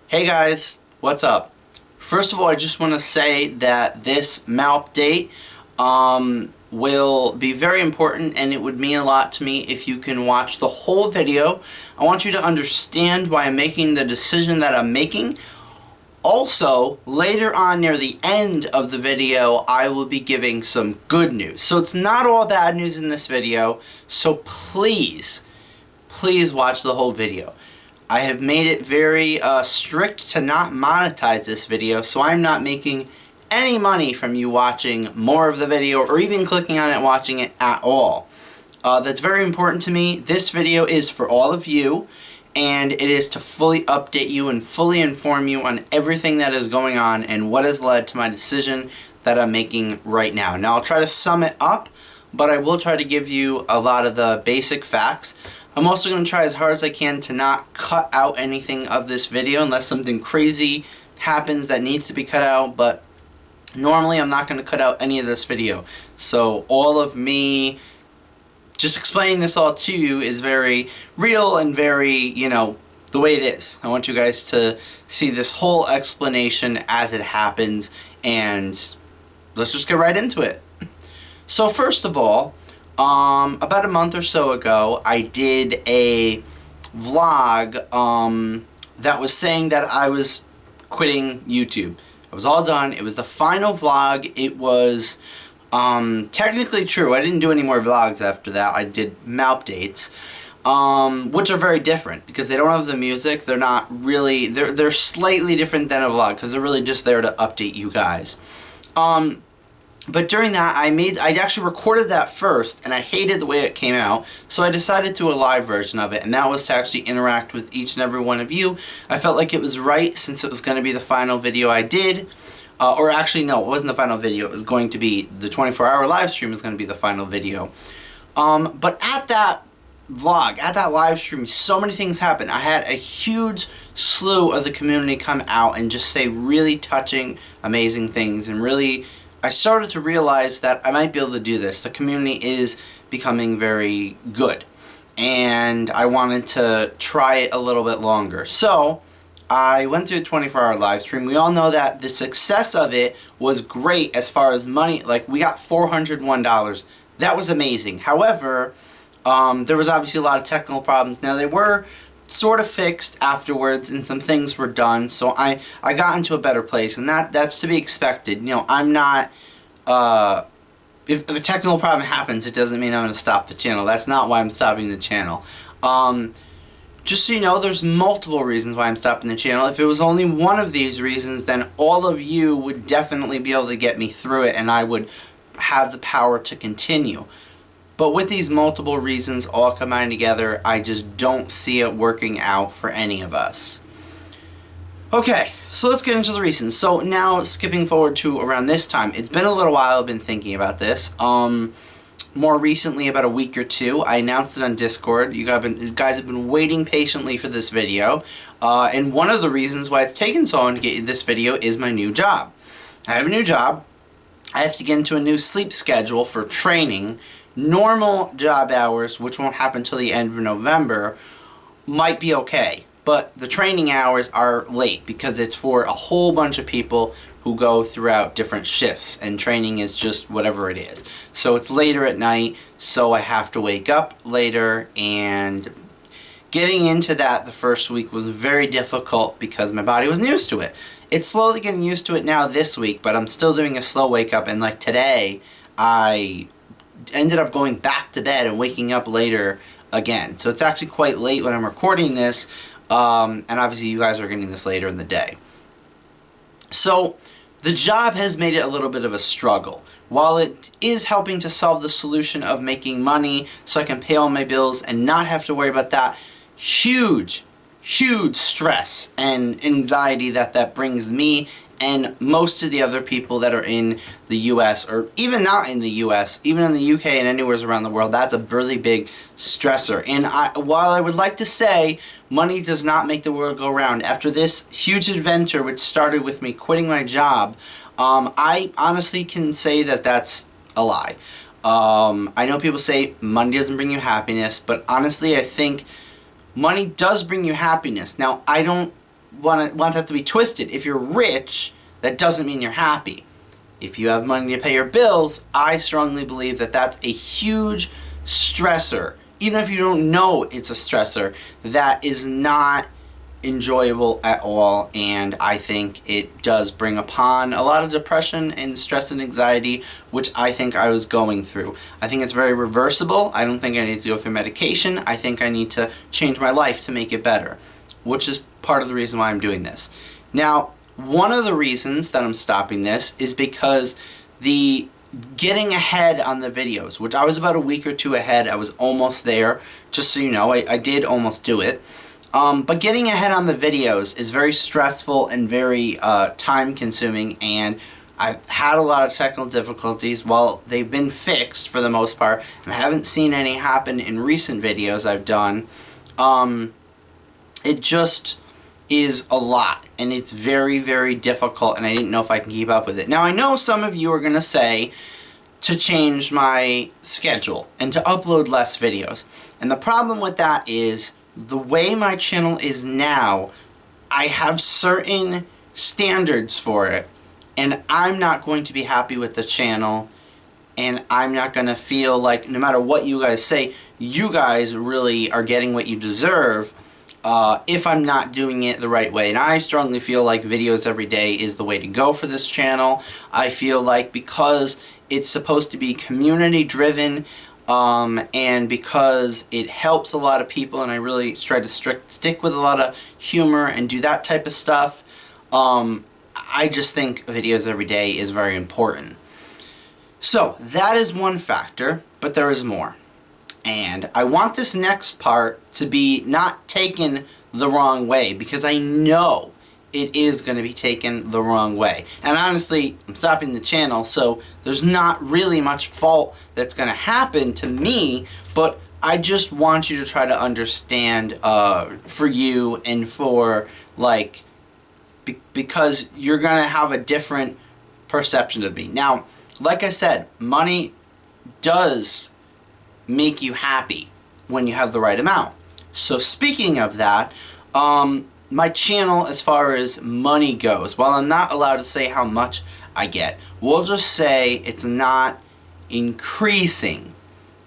Hey guys, what's up? First of all, I just want to say that this MalpDate will be very important, and it would mean a lot to me if you can watch the whole video. I want you to understand why I'm making the decision that I'm making. Also, later on near the end of the video, I will be giving some good news. So it's not all bad news in this video, so please watch the whole video. I have made it very strict to not monetize this video, so I'm not making any money from you watching more of the video or even clicking on it and watching it at all. That's very important to me. This video is for all of you, and it is to fully update you and fully inform you on everything that is going on and what has led to my decision that I'm making right now. Now, I'll try to sum it up, but I will try to give you a lot of the basic facts. I'm also going to try as hard as I can to not cut out anything of this video unless something crazy happens that needs to be cut out, but normally I'm not going to cut out any of this video. So all of me just explaining this all to you is very real and very, you know, the way it is. I want you guys to see this whole explanation as it happens, and let's just get right into it. So first of all, about a month or so ago, I did a vlog that was saying that I was quitting YouTube. It was all done. It was the final vlog. It was technically true. I didn't do any more vlogs after that. I did MalpDates, which are very different because they don't have the music. They're not really, they're slightly different than a vlog because they're really just there to update you guys. But during that, I actually recorded that first, and I hated the way it came out, so I decided to do a live version of it, and that was to actually interact with each and every one of you. I felt like it was right, since it was going to be the final video I did, or actually, no, it wasn't the final video, it was going to be, the 24-hour live stream was going to be the final video. But at that vlog, at that live stream, so many things happened. I had a huge slew of the community come out and just say really touching, amazing things, and really, I started to realize that I might be able to do this. The community is becoming very good, and I wanted to try it a little bit longer. So I went through a 24-hour live stream. We all know that the success of it was great as far as money. Like, we got $401. That was amazing. However, there was obviously a lot of technical problems. Now, they were sort of fixed afterwards, and some things were done, so I got into a better place, and that's to be expected. You know, I'm not, if a technical problem happens, it doesn't mean I'm going to stop the channel. That's not why I'm stopping the channel. Just so you know, there's multiple reasons why I'm stopping the channel. If it was only one of these reasons, then all of you would definitely be able to get me through it, and I would have the power to continue. But with these multiple reasons all combined together, I just don't see it working out for any of us. Okay, so let's get into the reasons. So now, skipping forward to around this time, it's been a little while I've been thinking about this. More recently, about a week or two, I announced it on Discord. You guys have been waiting patiently for this video. And one of the reasons why it's taken so long to get this video is my new job. I have a new job. I have to get into a new sleep schedule for training. Normal job hours, which won't happen until the end of November, might be okay. But the training hours are late because it's for a whole bunch of people who go throughout different shifts, and training is just whatever it is. So it's later at night, so I have to wake up later, and getting into that the first week was very difficult because my body wasn't used to it. It's slowly getting used to it now this week, but I'm still doing a slow wake up, and like today, I ended up going back to bed and waking up later again. So it's actually quite late when I'm recording this, and obviously you guys are getting this later in the day. So the job has made it a little bit of a struggle. While it is helping to solve the solution of making money so I can pay all my bills and not have to worry about that huge stress and anxiety that brings me and most of the other people that are in the U.S. or even not in the U.S., even in the U.K. and anywhere around the world, that's a really big stressor. And while I would like to say money does not make the world go round, after this huge adventure which started with me quitting my job, I honestly can say that that's a lie. I know people say money doesn't bring you happiness, but honestly I think money does bring you happiness. Now, I don't want that to be twisted. If you're rich, that doesn't mean you're happy. If you have money to pay your bills, I strongly believe that that's a huge stressor. Even if you don't know it's a stressor, that is not enjoyable at all, and I think it does bring upon a lot of depression and stress and anxiety, which I think I was going through. I think it's very reversible. I don't think I need to go through medication. I think I need to change my life to make it better, which is part of the reason why I'm doing this. Now, one of the reasons that I'm stopping this is because the getting ahead on the videos, which I was about a week or two ahead. I was almost there, just so you know. I did almost do it. But getting ahead on the videos is very stressful and very time consuming, and I've had a lot of technical difficulties. Well, they've been fixed for the most part, and I haven't seen any happen in recent videos I've done. It just is a lot, and it's very, very difficult, and I didn't know if I can keep up with it. Now, I know some of you are going to say to change my schedule and to upload less videos, and the problem with that is the way my channel is now, I have certain standards for it, and I'm not going to be happy with the channel, and I'm not going to feel like no matter what you guys say, you guys really are getting what you deserve if I'm not doing it the right way. And I strongly feel like videos every day is the way to go for this channel. I feel like because it's supposed to be community driven, and because it helps a lot of people, and I really try to stick with a lot of humor and do that type of stuff, I just think videos every day is very important. So that is one factor, but there is more. And I want this next part to be not taken the wrong way, because I know it is going to be taken the wrong way. And honestly, I'm stopping the channel, so there's not really much fault that's going to happen to me, but I just want you to try to understand for you and for, like, because you're going to have a different perception of me. Now, like I said, money does make you happy when you have the right amount. So speaking of that, my channel, as far as money goes, while I'm not allowed to say how much I get, we'll just say it's not increasing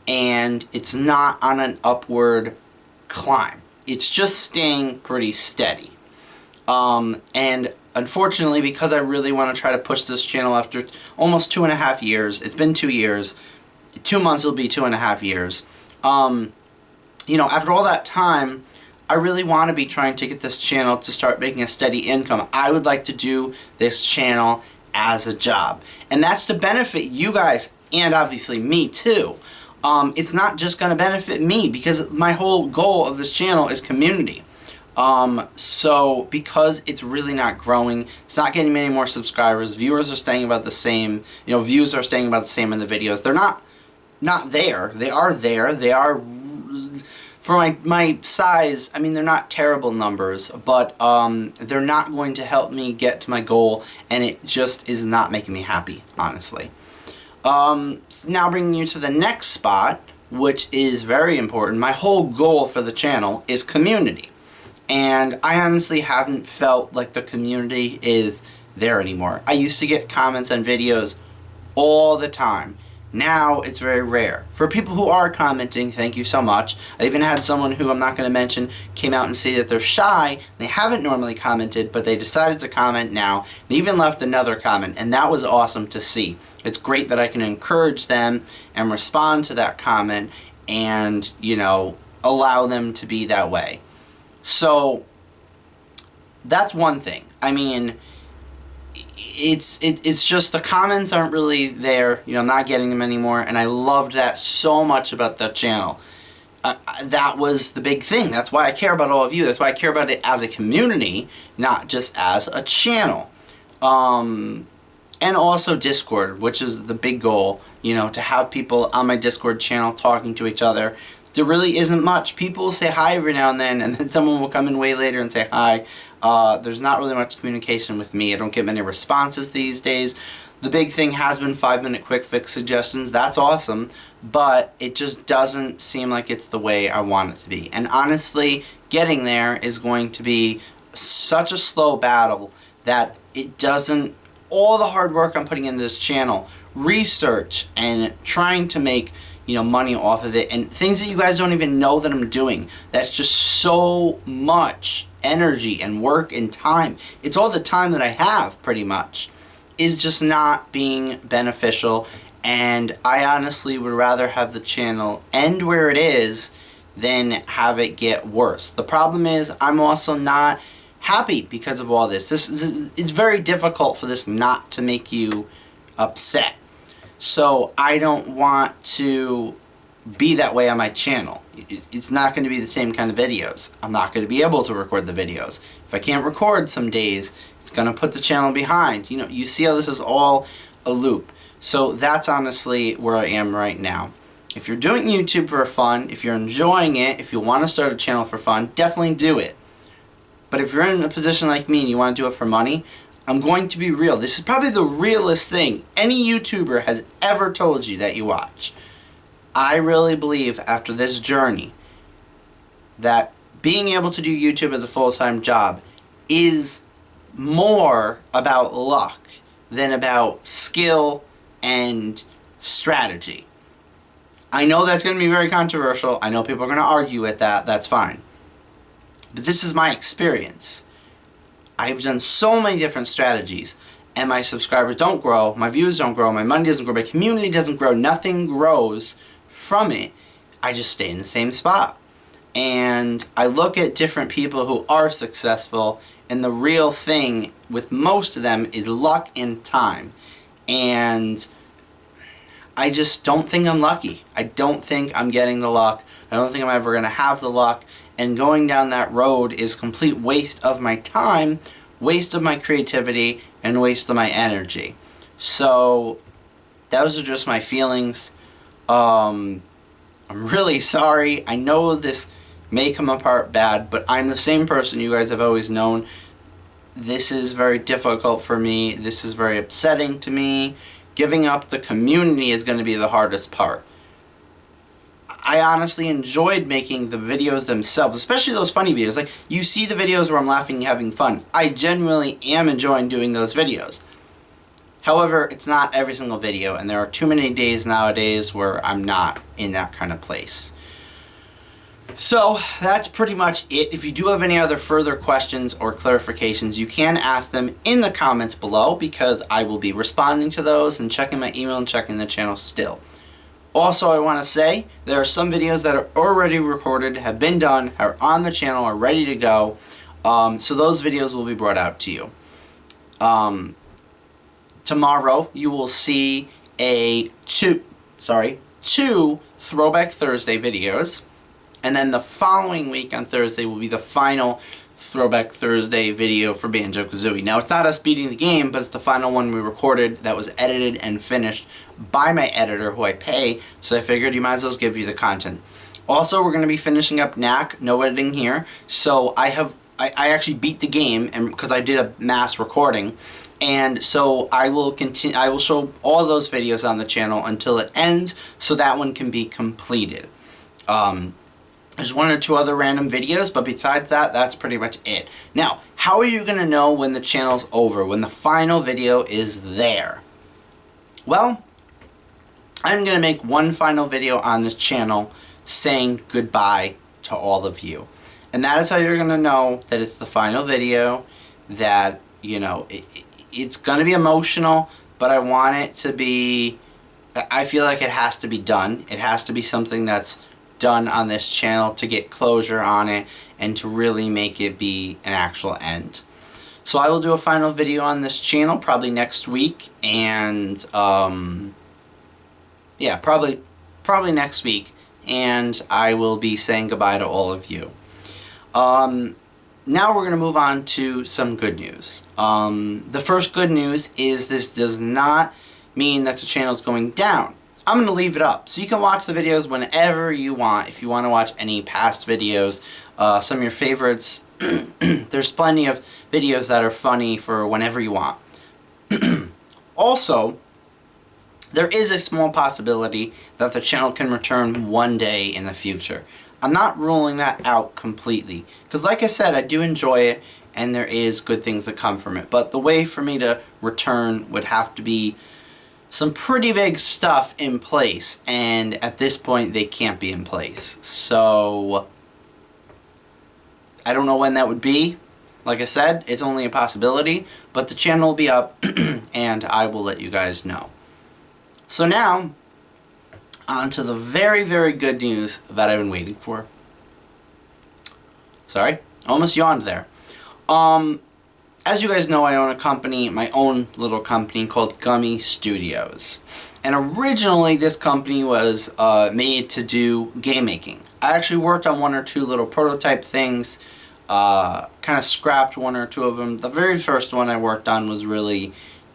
and it's not on an upward climb. It's just staying pretty steady. And unfortunately, because I really want to try to push this channel after almost 2.5 years, it's been 2 years, 2 months will be 2.5 years, you know, after all that time, I really want to be trying to get this channel to start making a steady income. I would like to do this channel as a job, and that's to benefit you guys and obviously me too. It's not just going to benefit me, because my whole goal of this channel is community. So because it's really not growing, it's not getting many more subscribers, viewers are staying about the same, you know, views are staying about the same in the videos. They're not there. They are there. They are, for my size, I mean, they're not terrible numbers, but they're not going to help me get to my goal, and it just is not making me happy, honestly. Now bringing you to the next spot, which is very important. My whole goal for the channel is community. And I honestly haven't felt like the community is there anymore. I used to get comments on videos all the time. Now it's very rare. For people who are commenting, thank you so much. I even had someone who I'm not going to mention came out and say that they're shy. They haven't normally commented, but they decided to comment now. They even left another comment, and that was awesome to see. It's great that I can encourage them and respond to that comment and, you know, allow them to be that way. So that's one thing. I mean, it's just the comments aren't really there. You know, I'm not getting them anymore, and I loved that so much about the channel. That was the big thing. That's why I care about all of you. That's why I care about it as a community, not just as a channel. And also Discord, which is the big goal, you know, to have people on my Discord channel talking to each other. There really isn't much. People will say hi every now and then someone will come in way later and say hi. There's not really much communication with me. I don't get many responses these days. The big thing has been 5-minute quick fix suggestions. That's awesome, but it just doesn't seem like it's the way I want it to be. And honestly, getting there is going to be such a slow battle that it doesn't, all the hard work I'm putting into this channel, research and trying to make, you know, money off of it, and things that you guys don't even know that I'm doing, that's just so much energy and work and time. It's all the time that I have, pretty much, is just not being beneficial. And I honestly would rather have the channel end where it is than have it get worse. The problem is I'm also not happy because of all this. It's very difficult for this not to make you upset. So I don't want to be that way on my channel. It's not going to be the same kind of videos. I'm not going to be able to record the videos. If I can't record some days, it's going to put the channel behind. You know, you see how this is all a loop. So that's honestly where I am right now. If you're doing YouTube for fun, if you're enjoying it, if you want to start a channel for fun, definitely do it. But if you're in a position like me and you want to do it for money, I'm going to be real. This is probably the realest thing any YouTuber has ever told you that you watch. I really believe after this journey that being able to do YouTube as a full-time job is more about luck than about skill and strategy. I know that's going to be very controversial. I know people are going to argue with that. That's fine. But this is my experience. I've done so many different strategies, and my subscribers don't grow, my views don't grow, my money doesn't grow, my community doesn't grow, nothing grows from it. I just stay in the same spot. And I look at different people who are successful, and the real thing with most of them is luck and time. And I just don't think I'm lucky. I don't think I'm getting the luck. I don't think I'm ever going to have the luck. And going down that road is complete waste of my time, waste of my creativity, and waste of my energy. So those are just my feelings. I'm really sorry. I know this may come apart bad, but I'm the same person you guys have always known. This is very difficult for me. This is very upsetting to me. Giving up the community is going to be the hardest part. I honestly enjoyed making the videos themselves, especially those funny videos. Like, you see the videos where I'm laughing and having fun. I genuinely am enjoying doing those videos. However, it's not every single video, and there are too many days nowadays where I'm not in that kind of place. So that's pretty much it. If you do have any other further questions or clarifications, you can ask them in the comments below, because I will be responding to those and checking my email and checking the channel still. Also, I want to say there are some videos that are already recorded, have been done, are on the channel, are ready to go. So those videos will be brought out to you. Tomorrow you will see two Throwback Thursday videos. And then the following week on Thursday will be the final Throwback Thursday video for Banjo-Kazooie. Now, it's not us beating the game, but it's the final one we recorded that was edited and finished by my editor, who I pay, so I figured you might as well give you the content. Also, we're going to be finishing up Knack, no editing here, so I actually beat the game, and because I did a mass recording, and so I will continue. I will show all those videos on the channel until it ends, so that one can be completed. There's one or two other random videos, but besides that, that's pretty much it. Now, how are you going to know when the channel's over, when the final video is there? Well, I'm going to make one final video on this channel saying goodbye to all of you. And that is how you're going to know that it's the final video, that, you know, it's going to be emotional, but I want it to be, I feel like it has to be done. It has to be something that's done on this channel to get closure on it and to really make it be an actual end. So I will do a final video on this channel probably next week, and yeah, probably next week, and I will be saying goodbye to all of you. Now we're going to move on to some good news. The first good news is this does not mean that the channel is going down. I'm going to leave it up, so you can watch the videos whenever you want. If you want to watch any past videos, some of your favorites, there's plenty of videos that are funny for whenever you want. Also, there is a small possibility that the channel can return one day in the future. I'm not ruling that out completely, because like I said, I do enjoy it, and there is good things that come from it. But the way for me to return would have to be some pretty big stuff in place, and at this point they can't be in place. So I don't know when that would be. Like I said, it's only a possibility, but the channel will be up and I will let you guys know. So now, on to the very, very good news that I've been waiting for. Sorry, almost yawned there. As you guys know, I own a company, my own little company called Gummy Studios. And originally this company was made to do game making. I actually worked on one or two little prototype things, kind of scrapped one or two of them. The very first one I worked on was really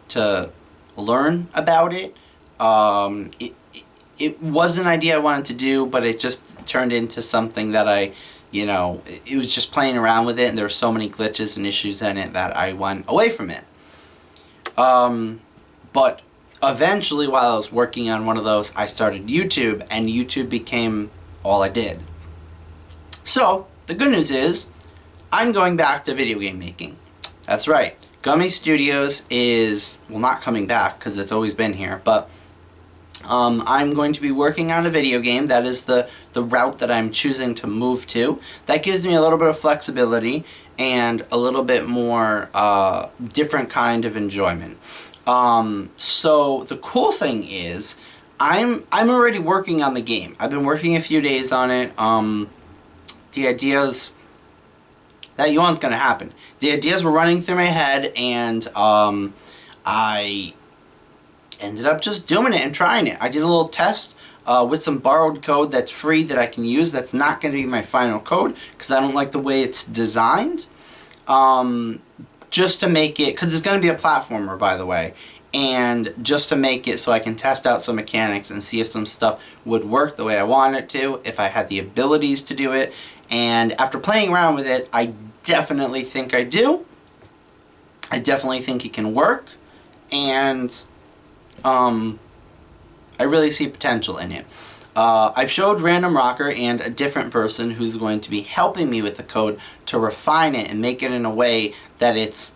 to learn about it. It was an idea I wanted to do, but it just turned into something that it was just playing around with it, and there were so many glitches and issues in it that I went away from it. But eventually, while I was working on one of those, I started YouTube, and YouTube became all I did. So, the good news is, I'm going back to video game making. That's right. Gummy Studios is, well, not coming back, because it's always been here, but I'm going to be working on a video game. That is the route that I'm choosing to move to. That gives me a little bit of flexibility and a little bit more different kind of enjoyment. So the cool thing is, I'm already working on the game. I've been working a few days on it. The ideas that you want going to happen. The ideas were running through my head, and I ended up just doing it and trying it. I did a little test with some borrowed code that's free that I can use. That's not going to be my final code because I don't like the way it's designed. Just to make it, because it's going to be a platformer, by the way, and just to make it so I can test out some mechanics and see if some stuff would work the way I want it to, if I had the abilities to do it. And after playing around with it, I definitely think I do. I definitely think it can work, and I really see potential in it. I've showed Random Rocker and a different person who's going to be helping me with the code to refine it and make it in a way that it's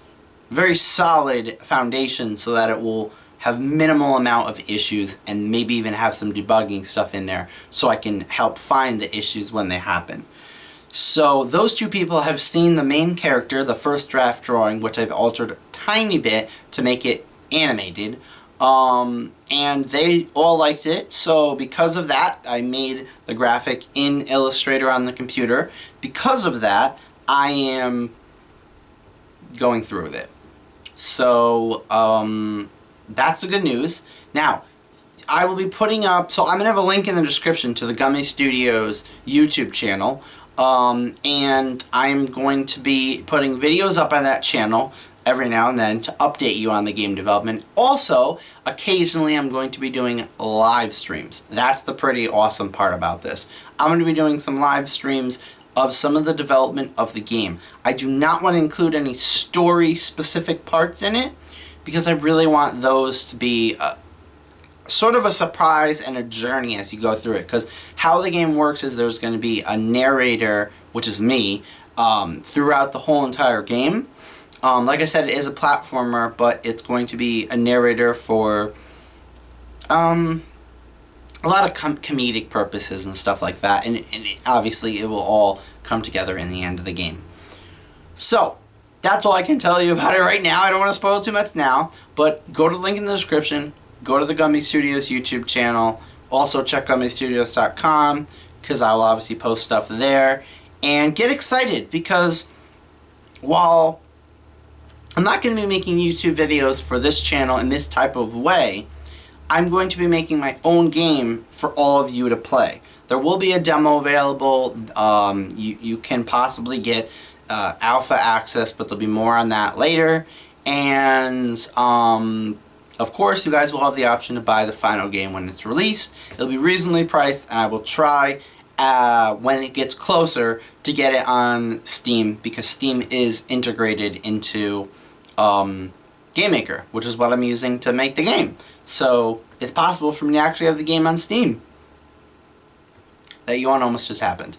very solid foundation so that it will have minimal amount of issues and maybe even have some debugging stuff in there so I can help find the issues when they happen. So those two people have seen the main character, the first draft drawing, which I've altered a tiny bit to make it animated. And they all liked it, so because of that, I made the graphic in Illustrator on the computer. Because of that, I am going through with it. So, that's the good news. Now, I will be putting up, so I'm going to have a link in the description to the Gummy Studios YouTube channel, and I'm going to be putting videos up on that channel every now and then to update you on the game development. Also, occasionally I'm going to be doing live streams. That's the pretty awesome part about this. I'm going to be doing some live streams of some of the development of the game. I do not want to include any story specific parts in it because I really want those to be sort of a surprise and a journey as you go through it, because how the game works is there's going to be a narrator, which is me, throughout the whole entire game. Like I said, it is a platformer, but it's going to be a narrator for a lot of comedic purposes and stuff like that, and obviously it will all come together in the end of the game. So, that's all I can tell you about it right now. I don't want to spoil too much now, but go to the link in the description, go to the Gummy Studios YouTube channel, also check GummyStudios.com, because I will obviously post stuff there, and get excited, because while I'm not going to be making YouTube videos for this channel in this type of way, I'm going to be making my own game for all of you to play. There will be a demo available. You can possibly get alpha access, but there'll be more on that later. And of course, you guys will have the option to buy the final game when it's released. It'll be reasonably priced, and I will try when it gets closer to get it on Steam, because Steam is integrated into GameMaker, which is what I'm using to make the game. So it's possible for me to actually have the game on Steam. That yawn almost just happened.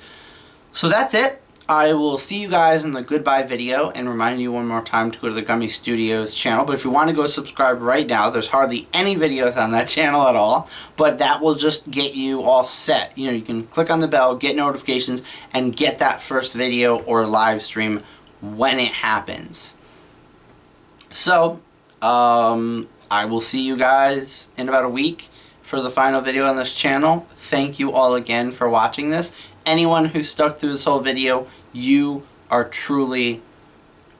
So that's it. I will see you guys in the goodbye video, and remind you one more time to go to the Gummy Studios channel. But if you want to go subscribe right now, there's hardly any videos on that channel at all, but that will just get you all set. You know, you can click on the bell, get notifications, and get that first video or live stream when it happens. So, I will see you guys in about a week for the final video on this channel. Thank you all again for watching this. Anyone who stuck through this whole video, you are truly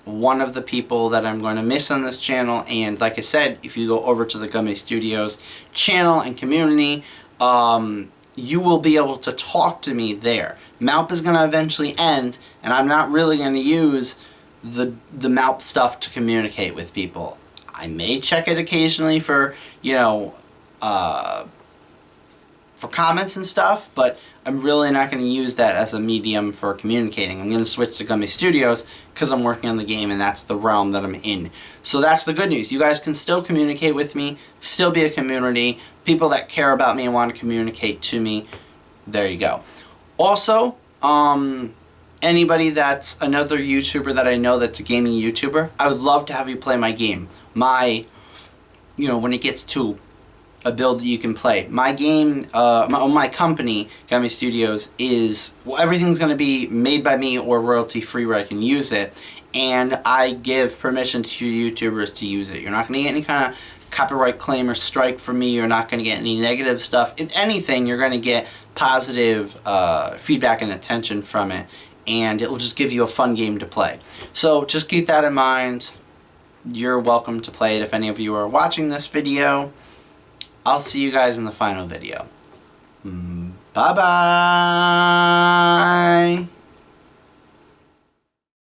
one of the people that I'm going to miss on this channel. And like I said, if you go over to the Gummy Studios channel and community, you will be able to talk to me there. MALP is going to eventually end, and I'm not really going to use the MALP stuff to communicate with people. I may check it occasionally for, you know, for comments and stuff, but I'm really not going to use that as a medium for communicating. I'm going to switch to Gummy Studios because I'm working on the game and that's the realm that I'm in. So that's the good news. You guys can still communicate with me, still be a community, people that care about me and want to communicate to me. There you go. Also, anybody that's another YouTuber that I know that's a gaming YouTuber, I would love to have you play my game. You know, when it gets to a build that you can play. My game, my company, Gummy Studios, is, well, everything's going to be made by me or royalty free where I can use it, and I give permission to YouTubers to use it. You're not going to get any kind of copyright claim or strike from me. You're not going to get any negative stuff. If anything, you're going to get positive feedback and attention from it, and it will just give you a fun game to play. So just keep that in mind. You're welcome to play it if any of you are watching this video. I'll see you guys in the final video. Bye-bye!